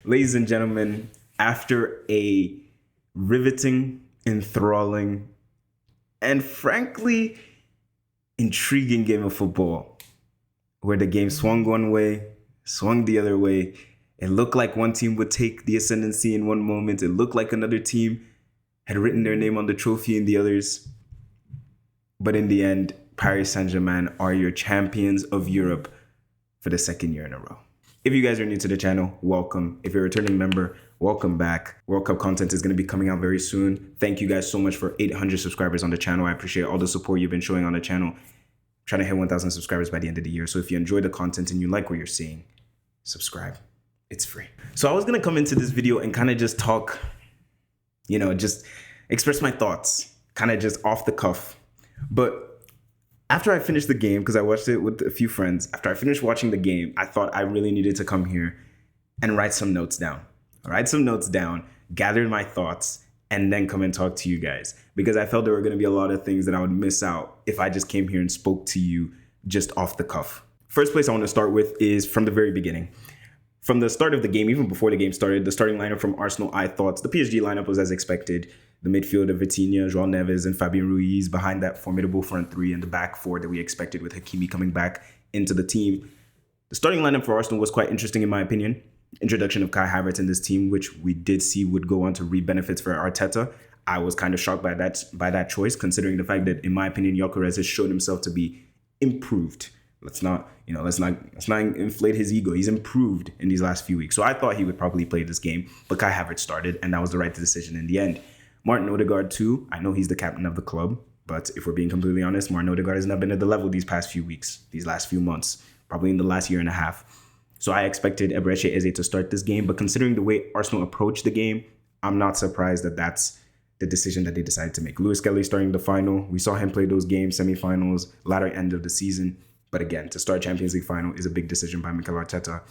Ladies and gentlemen, after a riveting, enthralling, and frankly intriguing game of football, where the game swung one way, swung the other way, it looked like one team would take the ascendancy in one moment. It looked like another team had written their name on the trophy in the others. But in the end, Paris Saint-Germain are your champions of Europe for the second year in a row. If you guys are new to the channel, welcome. If you're a returning member, welcome back. World Cup content is going to be coming out very soon. Thank you guys so much for 800 subscribers on the channel. I appreciate all the support you've been showing on the channel. I'm trying to hit 1,000 subscribers by the end of the year. So if you enjoy the content and you like what you're seeing, subscribe. It's free. So I was going to come into this video and kind of just talk, just express my thoughts, kind of just off the cuff. But after I finished the game, because I watched it with a few friends, after I finished watching the game, I thought I really needed to come here and write some notes down. Gather my thoughts, and then come and talk to you guys. Because I felt there were going to be a lot of things that I would miss out if I just came here and spoke to you just off the cuff. First place I want to start with is from the very beginning. From the start of the game, even before the game started, the starting lineup from Arsenal, I thought the PSG lineup was as expected. The midfield of Vitinha, João Neves, and Fabian Ruiz behind that formidable front three, and the back four that we expected with Hakimi coming back into the team. The starting lineup for Arsenal was quite interesting in my opinion. Introduction of Kai Havertz in this team, which we did see would go on to reap benefits for Arteta. I was kind of shocked by that choice, considering the fact that, in my opinion, Gyökeres has shown himself to be improved. Let's not inflate his ego. He's improved in these last few weeks. So I thought he would probably play this game, but Kai Havertz started, and that was the right decision in the end. Martin Odegaard too. I know he's the captain of the club, but if we're being completely honest, Martin Odegaard has not been at the level these past few weeks, these last few months, probably in the last year and a half. So I expected Eberechi Eze to start this game, but considering the way Arsenal approached the game, I'm not surprised that that's the decision that they decided to make. Lewis Kelly starting the final. We saw him play those games, semifinals, latter end of the season. But again, to start Champions League final is a big decision by Mikel Arteta.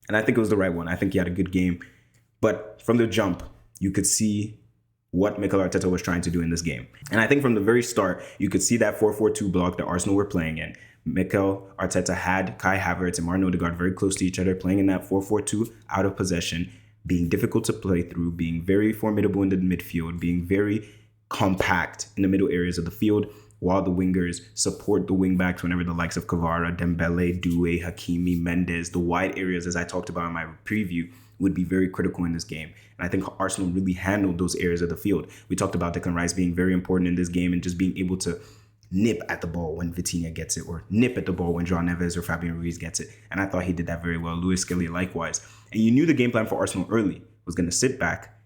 And I think it was the right one. I think he had a good game. But from the jump, you could see what Mikel Arteta was trying to do in this game. And I think from the very start, you could see that 4-4-2 block that Arsenal were playing in. Mikel Arteta had Kai Havertz and Martin Odegaard very close to each other, playing in that 4-4-2 out of possession, being difficult to play through, being very formidable in the midfield, being very compact in the middle areas of the field, while the wingers support the wing backs whenever the likes of Kvara, Dembele, Doué, Hakimi, Mendes, the wide areas, as I talked about in my preview, would be very critical in this game. And I think Arsenal really handled those areas of the field. We talked about Declan Rice being very important in this game and just being able to nip at the ball when Vitinha gets it, or nip at the ball when João Neves or Fabian Ruiz gets it. And I thought he did that very well. Lewis Kelly likewise. And you knew the game plan for Arsenal early was going to sit back,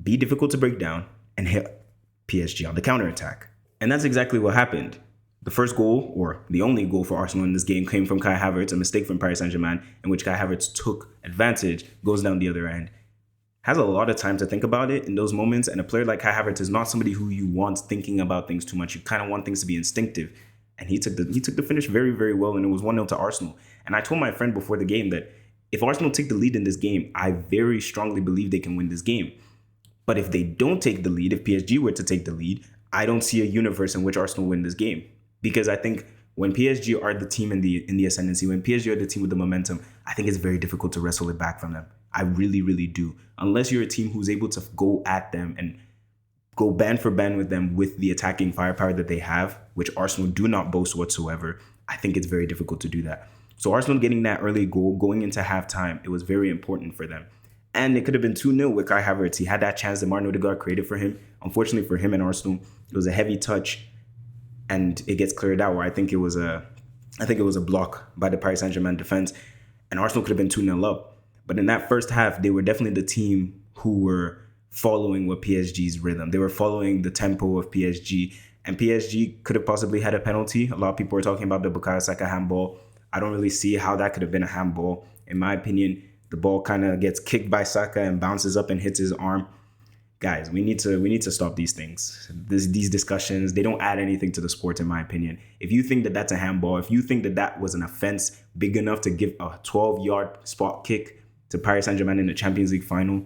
be difficult to break down, and hit PSG on the counterattack. And that's exactly what happened. The first goal, or the only goal for Arsenal in this game, came from Kai Havertz, a mistake from Paris Saint-Germain, in which Kai Havertz took advantage, goes down the other end. Has a lot of time to think about it in those moments, and a player like Kai Havertz is not somebody who you want thinking about things too much. You kind of want things to be instinctive. And he took the finish very, very well, and it was 1-0 to Arsenal. And I told my friend before the game that if Arsenal take the lead in this game, I very strongly believe they can win this game. But if they don't take the lead, if PSG were to take the lead, I don't see a universe in which Arsenal win this game. Because I think when PSG are the team in the ascendancy, when PSG are the team with the momentum, I think it's very difficult to wrestle it back from them. I really, really do. Unless you're a team who's able to go at them and go band for band with them with the attacking firepower that they have, which Arsenal do not boast whatsoever, I think it's very difficult to do that. So Arsenal getting that early goal, going into halftime, it was very important for them. And it could have been 2-0 with Kai Havertz. He had that chance that Martin Odegaard created for him. Unfortunately for him and Arsenal, it was a heavy touch. And it gets cleared out where I think it was a block by the Paris Saint-Germain defense, and Arsenal could have been 2-0 up. But in that first half, they were definitely the team who were following what PSG's rhythm. They were following the tempo of PSG, and PSG could have possibly had a penalty. A lot of people are talking about the Bukayo Saka handball. I don't really see how that could have been a handball. In my opinion, the ball kind of gets kicked by Saka and bounces up and hits his arm. Guys, we need to stop these things. These discussions, they don't add anything to the sport, in my opinion. If you think that that's a handball, if you think that that was an offense big enough to give a 12-yard spot kick to Paris Saint-Germain in the Champions League final,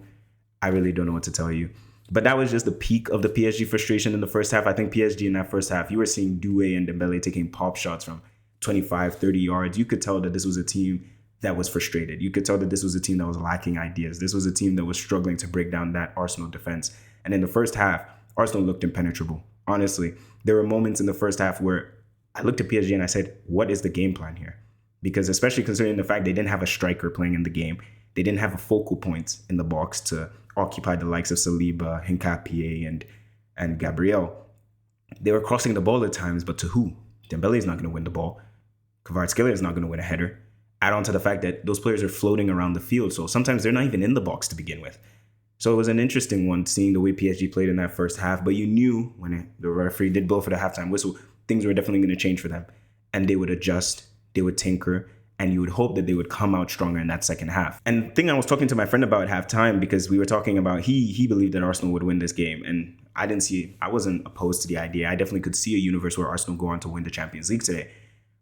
I really don't know what to tell you. But that was just the peak of the PSG frustration in the first half. I think PSG in that first half, you were seeing Doué and Dembele taking pop shots from 25, 30 yards. You could tell that this was a team that was frustrated. You could tell that this was a team that was lacking ideas. This was a team that was struggling to break down that Arsenal defense. And in the first half, Arsenal looked impenetrable. Honestly, there were moments in the first half where I looked at PSG and I said, what is the game plan here? Because especially considering the fact they didn't have a striker playing in the game, they didn't have a focal point in the box to occupy the likes of Saliba, Hincapié, and Gabriel. They were crossing the ball at times, but to who? Dembele is not going to win the ball. Kvaratskhelia is not going to win a header. Add on to the fact that those players are floating around the field, so sometimes they're not even in the box to begin with. So it was an interesting one seeing the way PSG played in that first half, but you knew when the referee did blow for the halftime whistle, things were definitely going to change for them. And they would adjust, they would tinker, and you would hope that they would come out stronger in that second half. And the thing I was talking to my friend about at halftime, because we were talking about he believed that Arsenal would win this game, and I wasn't opposed to the idea. I definitely could see a universe where Arsenal go on to win the Champions League today.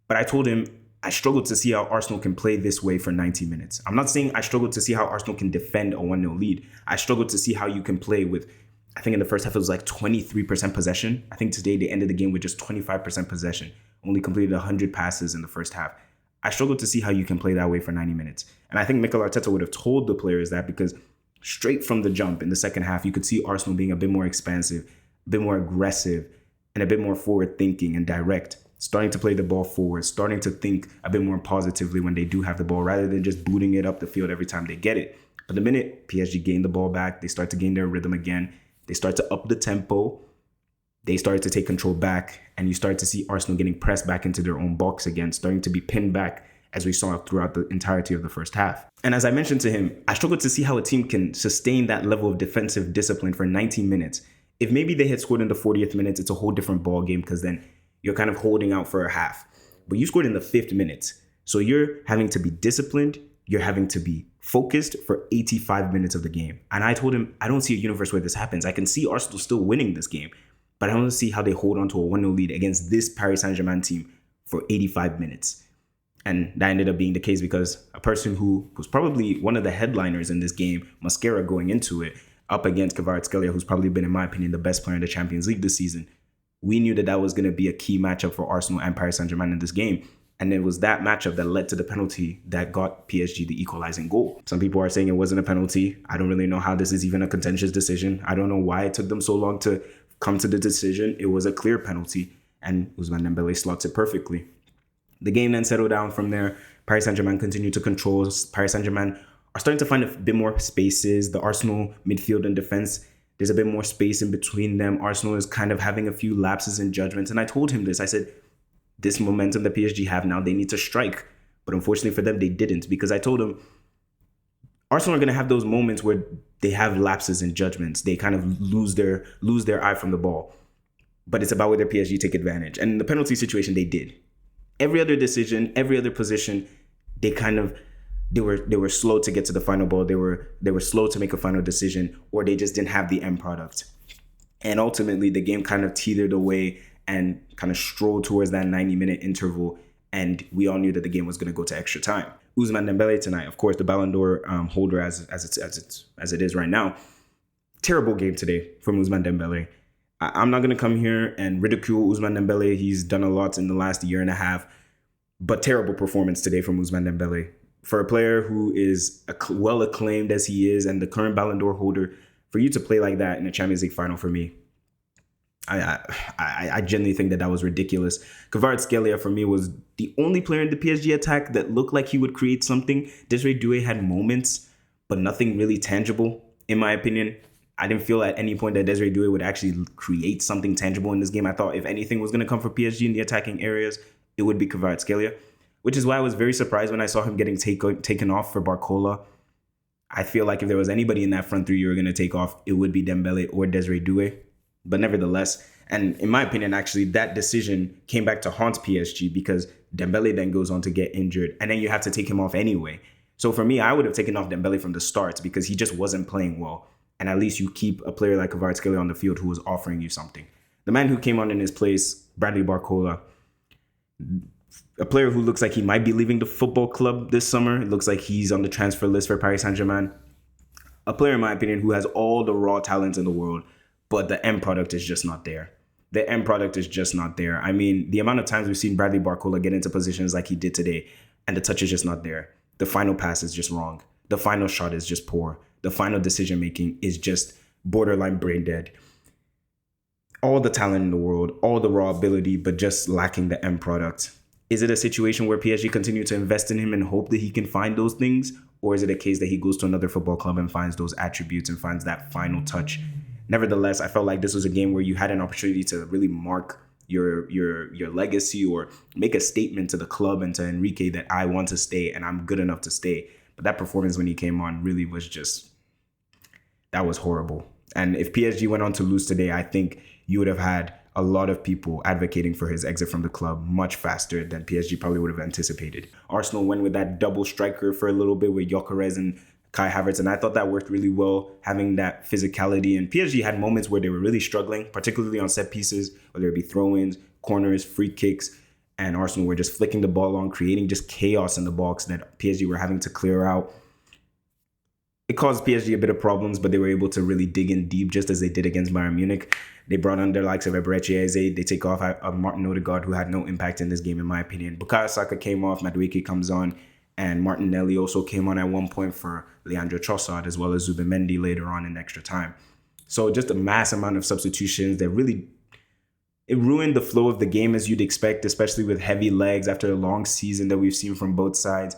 But I told him I struggled to see how Arsenal can play this way for 90 minutes. I'm not saying I struggled to see how Arsenal can defend a 1-0 lead. I struggled to see how you can play with, I think in the first half it was like 23% possession. I think today they ended the game with just 25% possession. Only completed 100 passes in the first half. I struggled to see how you can play that way for 90 minutes. And I think Mikel Arteta would have told the players that, because straight from the jump in the second half, you could see Arsenal being a bit more expansive, a bit more aggressive, and a bit more forward thinking and direct. Starting to play the ball forward, starting to think a bit more positively when they do have the ball, rather than just booting it up the field every time they get it. But the minute PSG gained the ball back, they start to gain their rhythm again. They start to up the tempo. They started to take control back, and you start to see Arsenal getting pressed back into their own box again, starting to be pinned back, as we saw throughout the entirety of the first half. And as I mentioned to him, I struggled to see how a team can sustain that level of defensive discipline for 90 minutes. If maybe they had scored in the 40th minute, it's a whole different ball game, because then you're kind of holding out for a half. But you scored in the 5th minute. So you're having to be disciplined. You're having to be focused for 85 minutes of the game. And I told him, I don't see a universe where this happens. I can see Arsenal still winning this game, but I don't see how they hold on to a 1-0 lead against this Paris Saint-Germain team for 85 minutes. And that ended up being the case because a person who was probably one of the headliners in this game, Mascara, going into it, up against Kvaratskhelia, who's probably been, in my opinion, the best player in the Champions League this season, we knew that was going to be a key matchup for Arsenal and Paris Saint-Germain in this game. And it was that matchup that led to the penalty that got PSG the equalizing goal. Some people are saying it wasn't a penalty. I don't really know how this is even a contentious decision. I don't know why it took them so long to come to the decision. It was a clear penalty, and Ousmane Dembele slots it perfectly. The game then settled down from there. Paris Saint-Germain continued to control. Paris Saint-Germain are starting to find a bit more spaces. The Arsenal midfield and defense, there's a bit more space in between them. Arsenal is kind of having a few lapses in judgment. And I told him this. I said, this momentum that PSG have now, they need to strike. But unfortunately for them, they didn't. Because I told him, Arsenal are going to have those moments where they have lapses in judgments. They kind of lose their eye from the ball. But it's about whether PSG take advantage. And in the penalty situation, they did. Every other decision, every other position, they were slow to get to the final ball. They were slow to make a final decision, or they just didn't have the end product. And ultimately, the game kind of teetered away and kind of strolled towards that 90-minute interval. And we all knew that the game was going to go to extra time. Ousmane Dembele tonight, of course, the Ballon d'Or holder as it is right now. Terrible game today from Ousmane Dembele. I'm not going to come here and ridicule Ousmane Dembele. He's done a lot in the last year and a half, but terrible performance today from Ousmane Dembele. For a player who is well acclaimed as he is and the current Ballon d'Or holder, for you to play like that in a Champions League final, for me, I genuinely think that was ridiculous. Kvaratskhelia, for me, was the only player in the PSG attack that looked like he would create something. Desiree Doué had moments, but nothing really tangible, in my opinion. I didn't feel at any point that Desiree Doué would actually create something tangible in this game. I thought if anything was going to come for PSG in the attacking areas, it would be Kvaratskhelia, which is why I was very surprised when I saw him getting taken off for Barcola. I feel like if there was anybody in that front three you were going to take off, it would be Dembele or Desiree Doué. But nevertheless, and in my opinion, actually, that decision came back to haunt PSG because Dembele then goes on to get injured, and then you have to take him off anyway. So for me, I would have taken off Dembele from the start because he just wasn't playing well. And at least you keep a player like Kvaratskhelia on the field who was offering you something. The man who came on in his place, Bradley Barcola, a player who looks like he might be leaving the football club this summer. It looks like he's on the transfer list for Paris Saint-Germain. A player, in my opinion, who has all the raw talent in the world, but the end product is just not there. The end product is just not there. I mean, the amount of times we've seen Bradley Barcola get into positions like he did today, and the touch is just not there. The final pass is just wrong. The final shot is just poor. The final decision making is just borderline brain dead. All the talent in the world, all the raw ability, but just lacking the end product. Is it a situation where PSG continue to invest in him and hope that he can find those things? Or is it a case that he goes to another football club and finds those attributes and finds that final touch? Nevertheless, I felt like this was a game where you had an opportunity to really mark your legacy or make a statement to the club and to Enrique that I want to stay and I'm good enough to stay. But that performance when he came on really was just, that was horrible. And if PSG went on to lose today, I think you would have had a lot of people advocating for his exit from the club much faster than PSG probably would have anticipated. Arsenal went with that double striker for a little bit with Gyökeres and Kai Havertz, and I thought that worked really well, having that physicality. And PSG had moments where they were really struggling, particularly on set pieces, whether it be throw-ins, corners, free kicks, and Arsenal were just flicking the ball on, creating just chaos in the box that PSG were having to clear out. It caused PSG a bit of problems, but they were able to really dig in deep, just as they did against Bayern Munich. They brought on their likes of Eberechi Eze. They take off Martin Odegaard, who had no impact in this game, in my opinion. Bukayo Saka came off, Madueke comes on, and Martinelli also came on at one point for Leandro Trossard, as well as Zubimendi later on in extra time. So just a mass amount of substitutions that really, it ruined the flow of the game as you'd expect, especially with heavy legs after a long season that we've seen from both sides.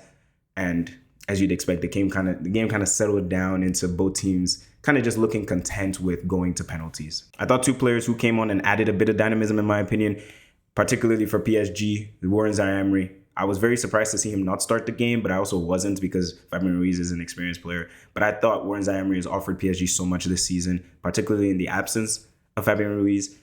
And as you'd expect, the game kind of settled down into both teams kind of just looking content with going to penalties. I thought two players who came on and added a bit of dynamism, in my opinion, particularly for PSG, Warren Zaïre-Emery. I was very surprised to see him not start the game, but I also wasn't because Fabian Ruiz is an experienced player. But I thought Warren Zaïre-Emery has offered PSG so much this season, particularly in the absence of Fabian Ruiz.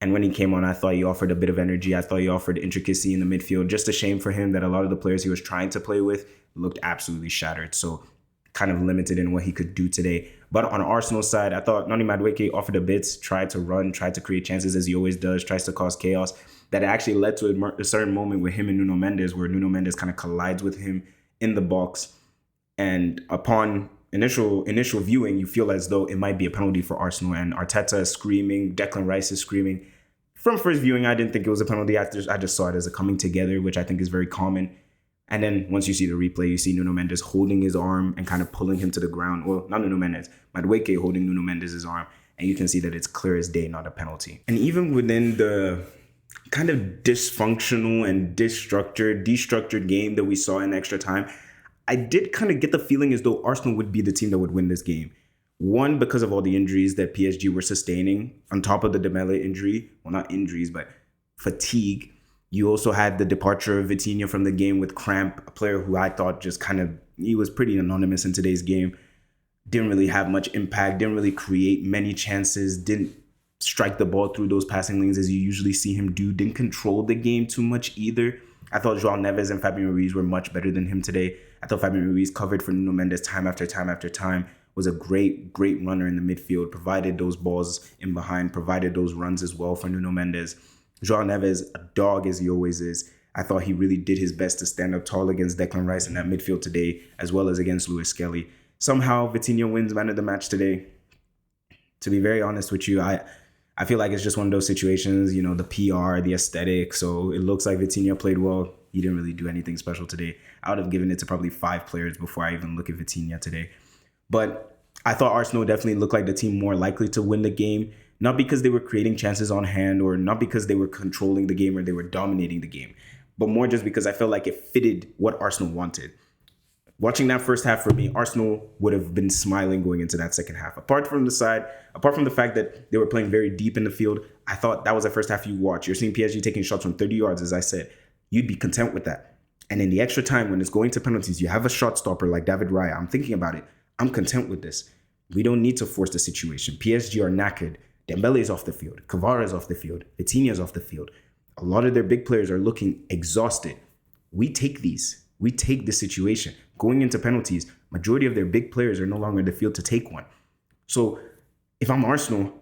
And when he came on, I thought he offered a bit of energy. I thought he offered intricacy in the midfield. Just a shame for him that a lot of the players he was trying to play with looked absolutely shattered. So kind of limited in what he could do today. But on Arsenal's side, I thought Noni Madueke offered a bit, tried to run, tried to create chances as he always does, tries to cause chaos. That actually led to a certain moment with him and Nuno Mendes, where Nuno Mendes kind of collides with him in the box. And upon initial viewing, you feel as though it might be a penalty for Arsenal. And Arteta is screaming, Declan Rice is screaming. From first viewing, I didn't think it was a penalty. I just saw it as a coming together, which I think is very common. And then once you see the replay, you see Nuno Mendes holding his arm and kind of pulling him to the ground. Well, not Nuno Mendes, Madueke holding Nuno Mendes' arm. And you can see that it's clear as day, not a penalty. And even within the kind of dysfunctional and destructured game that we saw in extra time, I did kind of get the feeling as though Arsenal would be the team that would win this game. One, because of all the injuries that PSG were sustaining, on top of the Dembele injury. Well, not injuries, but fatigue. You also had the departure of Vitinha from the game with cramp, a player who I thought just he was pretty anonymous in today's game. Didn't really have much impact, didn't really create many chances, didn't strike the ball through those passing lanes as you usually see him do, didn't control the game too much either. I thought João Neves and Fabian Ruiz were much better than him today. I thought Fabian Ruiz covered for Nuno Mendes time after time after time, was a great runner in the midfield, provided those balls in behind, provided those runs as well for Nuno Mendes. João Neves, a dog as he always is. I thought he really did his best to stand up tall against Declan Rice in that midfield today, as well as against Lewis Skelly. Somehow, Vitinha wins man of the match today. To be very honest with you, I feel like it's just one of those situations, the PR, the aesthetic. So it looks like Vitinha played well. He didn't really do anything special today. I would have given it to probably 5 players before I even look at Vitinha today. But I thought Arsenal definitely looked like the team more likely to win the game. Not because they were creating chances on hand or not because they were controlling the game or they were dominating the game, but more just because I felt like it fitted what Arsenal wanted. Watching that first half for me, Arsenal would have been smiling going into that second half. Apart from the fact that they were playing very deep in the field, I thought that was the first half you watch. You're seeing PSG taking shots from 30 yards, as I said. You'd be content with that. And in the extra time, when it's going to penalties, you have a shot stopper like David Raya. I'm thinking about it. I'm content with this. We don't need to force the situation. PSG are knackered. Dembele is off the field. Kvara is off the field. Vitinha is off the field. A lot of their big players are looking exhausted. We take these. We take the situation. Going into penalties, majority of their big players are no longer in the field to take one. So if I'm Arsenal,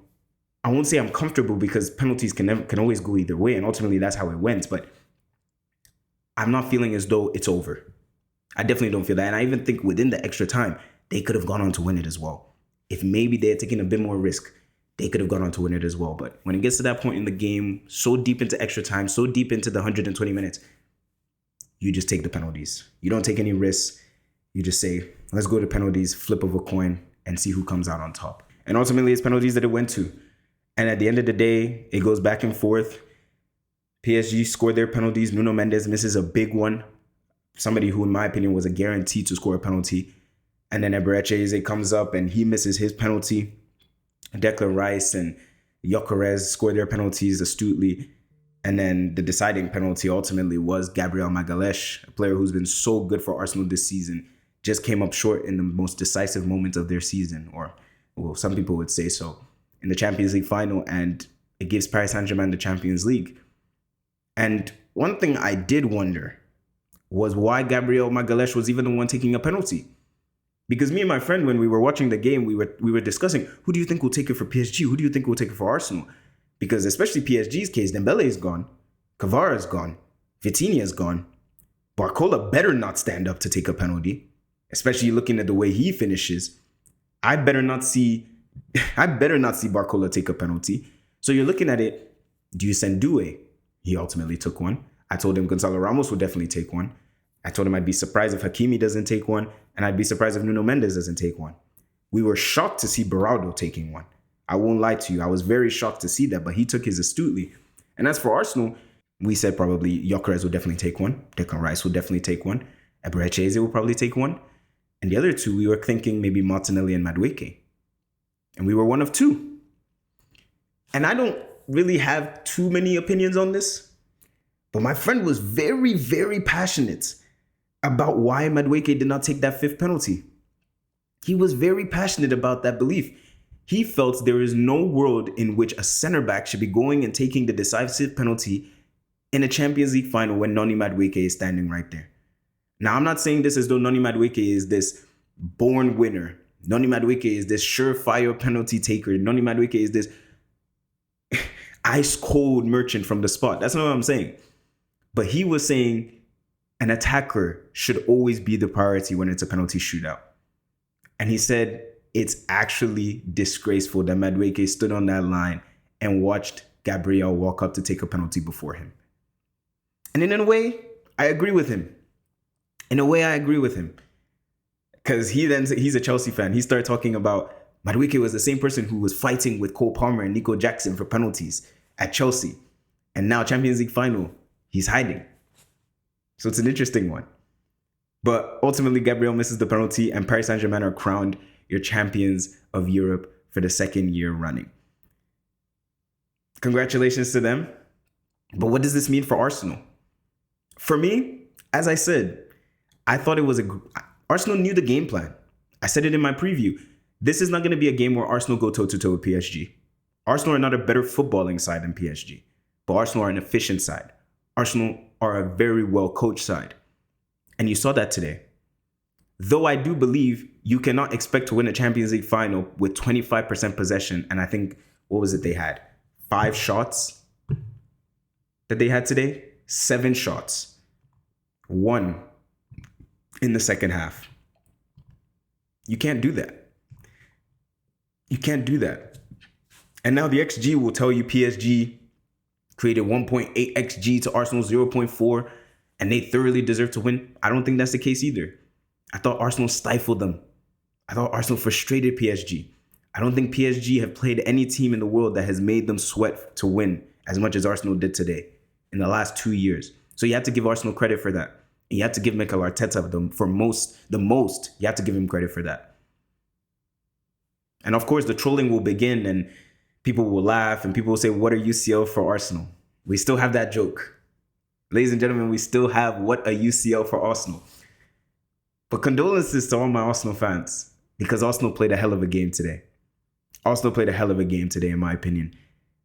I won't say I'm comfortable because penalties can always go either way. And ultimately, that's how it went. But I'm not feeling as though it's over. I definitely don't feel that. And I even think within the extra time, they could have gone on to win it as well. If maybe they had taken a bit more risk, they could have gone on to win it as well. But when it gets to that point in the game, so deep into extra time, so deep into the 120 minutes, you just take the penalties. You don't take any risks. You just say, let's go to penalties, flip of a coin, and see who comes out on top. And ultimately, it's penalties that it went to. And at the end of the day, it goes back and forth. PSG scored their penalties. Nuno Mendes misses a big one. Somebody who, in my opinion, was a guarantee to score a penalty. And then Eberechi comes up and he misses his penalty. Declan Rice and Gyökeres scored their penalties astutely. And then the deciding penalty ultimately was Gabriel Magalhaes, a player who's been so good for Arsenal this season, just came up short in the most decisive moments of their season, or well, some people would say so, in the Champions League Final, and it gives Paris Saint-Germain the Champions League. And one thing I did wonder was why Gabriel Magalhaes was even the one taking a penalty. Because me and my friend, when we were watching the game, we were discussing, who do you think will take it for PSG? Who do you think will take it for Arsenal? Because especially PSG's case, Dembele is gone, Kvara is gone, Vitinha is gone. Barcola better not stand up to take a penalty, especially looking at the way he finishes. I better not see Barcola take a penalty. So you're looking at it, do you send Doué? He ultimately took one. I told him Gonzalo Ramos would definitely take one. I told him I'd be surprised if Hakimi doesn't take one, and I'd be surprised if Nuno Mendes doesn't take one. We were shocked to see Beraldo taking one. I won't lie to you. I was very shocked to see that, but he took his astutely. And as for Arsenal, we said probably Gyökeres will definitely take one. Declan Rice will definitely take one. Eberechi will probably take one. And the other two, we were thinking maybe Martinelli and Madueke. And we were one of two. And I don't really have too many opinions on this, but my friend was very, very passionate about why Madueke did not take that fifth penalty. He was very passionate about that belief. He felt there is no world in which a center back should be going and taking the decisive penalty in a Champions League final when Noni Madueke is standing right there. Now, I'm not saying this as though Noni Madueke is this born winner. Noni Madueke is this surefire penalty taker. Noni Madueke is this ice cold merchant from the spot. That's not what I'm saying. But he was saying an attacker should always be the priority when it's a penalty shootout. And he said it's actually disgraceful that Madueke stood on that line and watched Gabriel walk up to take a penalty before him. And in a way, I agree with him. Because he's a Chelsea fan. He started talking about Madueke was the same person who was fighting with Cole Palmer and Nico Jackson for penalties at Chelsea. And now Champions League final, he's hiding. So it's an interesting one. But ultimately, Gabriel misses the penalty and Paris Saint-Germain are crowned your champions of Europe for the second year running. Congratulations to them. But what does this mean for Arsenal? For me, as I said, I thought it was Arsenal knew the game plan. I said it in my preview. This is not going to be a game where Arsenal go toe-to-toe with PSG. Arsenal are not a better footballing side than PSG, but Arsenal are an efficient side. Arsenal are a very well-coached side. And you saw that today. Though I do believe you cannot expect to win a Champions League final with 25% possession. And I think, what was it they had? 5 shots that they had today? 7 shots. 1 in the second half. You can't do that. You can't do that. And now the XG will tell you PSG created 1.8 XG to Arsenal's 0.4, and they thoroughly deserve to win. I don't think that's the case either. I thought Arsenal stifled them. I thought Arsenal frustrated PSG. I don't think PSG have played any team in the world that has made them sweat to win as much as Arsenal did today in the last 2 years. So you have to give Arsenal credit for that. And you have to give Mikel Arteta the most. You have to give him credit for that. And of course, the trolling will begin and people will laugh and people will say, what are UCL for Arsenal? We still have that joke. Ladies and gentlemen, we still have what a UCL for Arsenal. But condolences to all my Arsenal fans because Arsenal played a hell of a game today. Arsenal played a hell of a game today, in my opinion.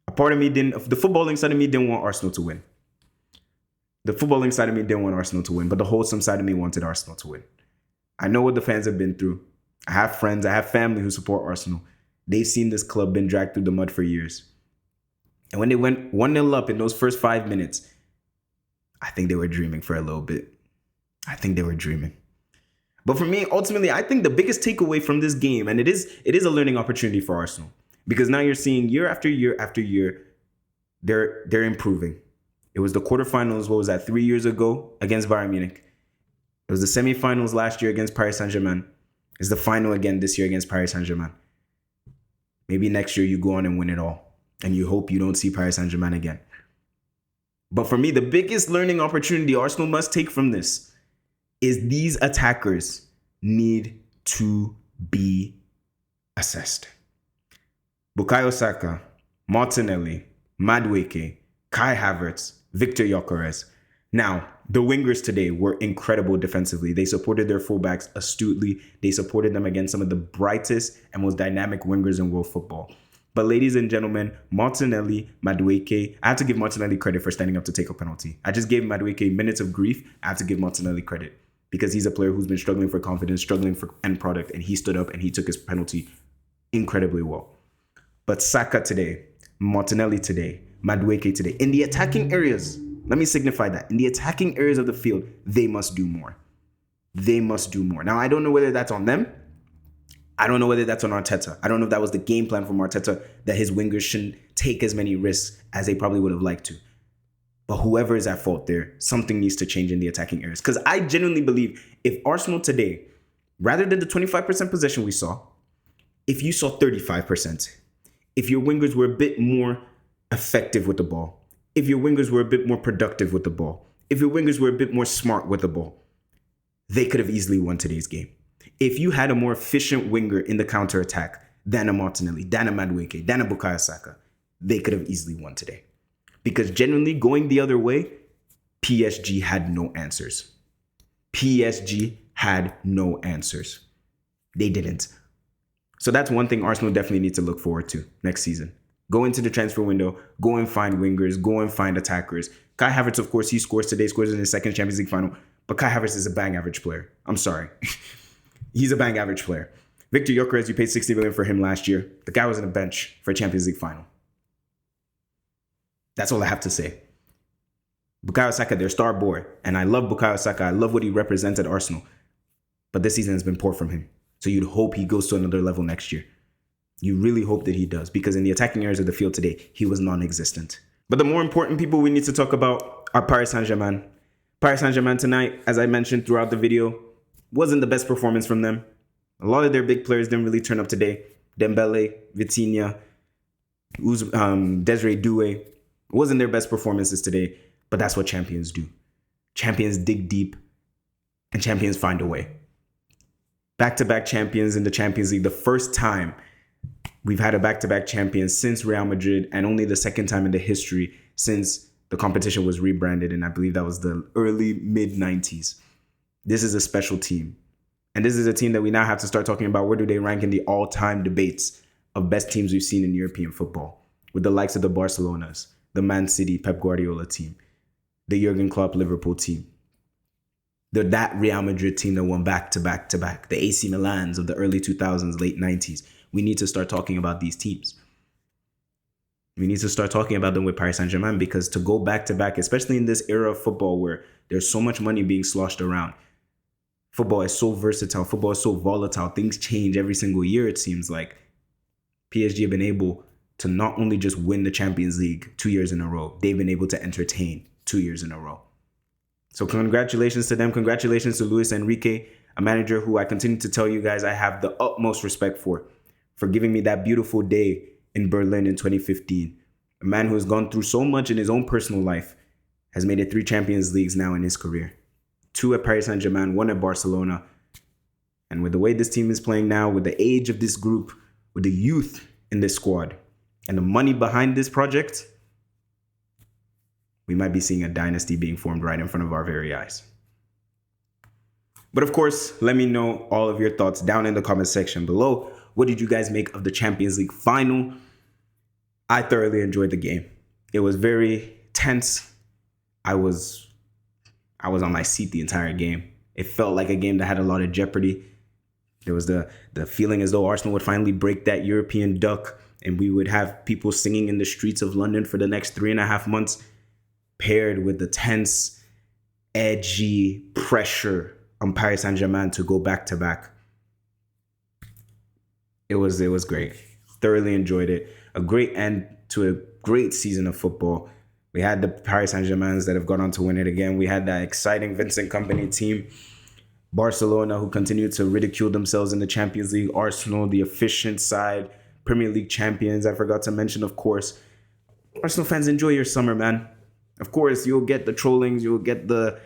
A part of me the footballing side of me didn't want Arsenal to win. The footballing side of me didn't want Arsenal to win, but the wholesome side of me wanted Arsenal to win. I know what the fans have been through. I have friends, I have family who support Arsenal. They've seen this club been dragged through the mud for years. And when they went 1-0 up in those first 5 minutes, I think they were dreaming for a little bit. I think they were dreaming. But for me, ultimately, I think the biggest takeaway from this game, and it is a learning opportunity for Arsenal, because now you're seeing year after year after year, they're improving. It was the quarterfinals, what was that, 3 years ago against Bayern Munich. It was the semifinals last year against Paris Saint-Germain. It's the final again this year against Paris Saint-Germain. Maybe next year you go on and win it all. And you hope you don't see Paris Saint-Germain again. But for me, the biggest learning opportunity Arsenal must take from this is these attackers need to be assessed. Bukayo Saka, Martinelli, Madueke, Kai Havertz, Victor Gyökeres. Now, the wingers today were incredible defensively. They supported their fullbacks astutely. They supported them against some of the brightest and most dynamic wingers in world football. But ladies and gentlemen, Martinelli, Madueke, I have to give Martinelli credit for standing up to take a penalty. I just gave Madueke minutes of grief. I have to give Martinelli credit because he's a player who's been struggling for confidence, struggling for end product, and he stood up and he took his penalty incredibly well. But Saka today, Martinelli today, Madueke today, in the attacking areas, let me signify that. In the attacking areas of the field, they must do more. They must do more. Now, I don't know whether that's on them. I don't know whether that's on Arteta. I don't know if that was the game plan from Arteta, that his wingers shouldn't take as many risks as they probably would have liked to. But whoever is at fault there, something needs to change in the attacking areas. Because I genuinely believe if Arsenal today, rather than the 25% possession we saw, if you saw 35%, if your wingers were a bit more effective with the ball, if your wingers were a bit more productive with the ball, if your wingers were a bit more smart with the ball, they could have easily won today's game. If you had a more efficient winger in the counter-attack than a Martinelli, than a Madueke, than a Bukayo Saka, they could have easily won today. Because generally, going the other way, PSG had no answers. PSG had no answers. They didn't. So that's one thing Arsenal definitely need to look forward to next season. Go into the transfer window, go and find wingers, go and find attackers. Kai Havertz, of course, he scores today, scores in his second Champions League final, but Kai Havertz is a bang average player. I'm sorry. He's a bang average player. Victor Gyökeres, you paid $60 million for him last year. The guy was on the bench for a Champions League final. That's all I have to say. Bukayo Saka, their star boy, and I love Bukayo Saka. I love what he represents at Arsenal. But this season has been poor from him. So you'd hope he goes to another level next year. You really hope that he does, because in the attacking areas of the field today, he was non-existent. But the more important people we need to talk about are Paris Saint-Germain. Paris Saint-Germain tonight, as I mentioned throughout the video, wasn't the best performance from them. A lot of their big players didn't really turn up today. Dembele, Vitinha, Desiree Doué. It wasn't their best performances today, but that's what champions do. Champions dig deep, and champions find a way. Back-to-back champions in the Champions League, the first time we've had a back-to-back champion since Real Madrid, and only the second time in the history since the competition was rebranded, and I believe that was the early mid-90s. This is a special team. And this is a team that we now have to start talking about where do they rank in the all-time debates of best teams we've seen in European football, with the likes of the Barcelonas, the Man City Pep Guardiola team, the Jurgen Klopp Liverpool team, that Real Madrid team that won back-to-back, the AC Milans of the early 2000s, late 90s. We need to start talking about these teams. We need to start talking about them with Paris Saint-Germain, because to go back-to-back, especially in this era of football where there's so much money being sloshed around, football is so versatile, football is so volatile, things change every single year, it seems like. PSG have been able to not only just win the Champions League 2 years in a row, they've been able to entertain 2 years in a row. So congratulations to them. Congratulations to Luis Enrique, a manager who I continue to tell you guys I have the utmost respect for giving me that beautiful day in Berlin in 2015. A man who has gone through so much in his own personal life, has made it 3 Champions Leagues now in his career. 2 at Paris Saint-Germain, 1 at Barcelona. And with the way this team is playing now, with the age of this group, with the youth in this squad, and the money behind this project, we might be seeing a dynasty being formed right in front of our very eyes. But of course, let me know all of your thoughts down in the comment section below. What did you guys make of the Champions League final? I thoroughly enjoyed the game. It was very tense. I was on my seat the entire game. It felt like a game that had a lot of jeopardy. There was the feeling as though Arsenal would finally break that European duck, and we would have people singing in the streets of London for the next 3.5 months, paired with the tense, edgy pressure on Paris Saint-Germain to go back-to-back. It was great. Thoroughly enjoyed it. A great end to a great season of football, We had the Paris Saint-Germains that have gone on to win it again. We had that exciting Vincent Kompany team. Barcelona, who continue to ridicule themselves in the Champions League. Arsenal, the efficient side. Premier League champions, I forgot to mention, of course. Arsenal fans, enjoy your summer, man. Of course, you'll get the trollings, you'll get the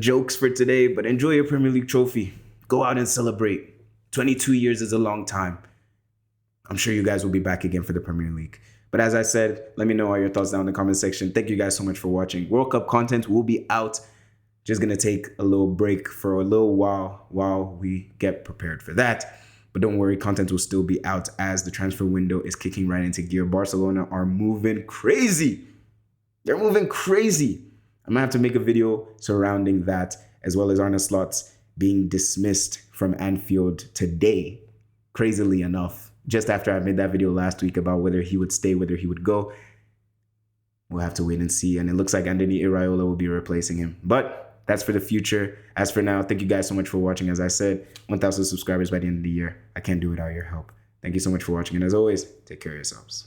jokes for today, but enjoy your Premier League trophy. Go out and celebrate. 22 years is a long time. I'm sure you guys will be back again for the Premier League. But as I said, let me know all your thoughts down in the comment section. Thank you guys so much for watching. World Cup content will be out. Just going to take a little break for a little while we get prepared for that. But don't worry, content will still be out as the transfer window is kicking right into gear. Barcelona are moving crazy. They're moving crazy. I'm going to have to make a video surrounding that, as well as Arne Slot's being dismissed from Anfield today, crazily enough. Just after I made that video last week about whether he would stay, whether he would go. We'll have to wait and see. And it looks like Anthony Iraola will be replacing him. But that's for the future. As for now, thank you guys so much for watching. As I said, 1,000 subscribers by the end of the year. I can't do it without your help. Thank you so much for watching. And as always, take care of yourselves.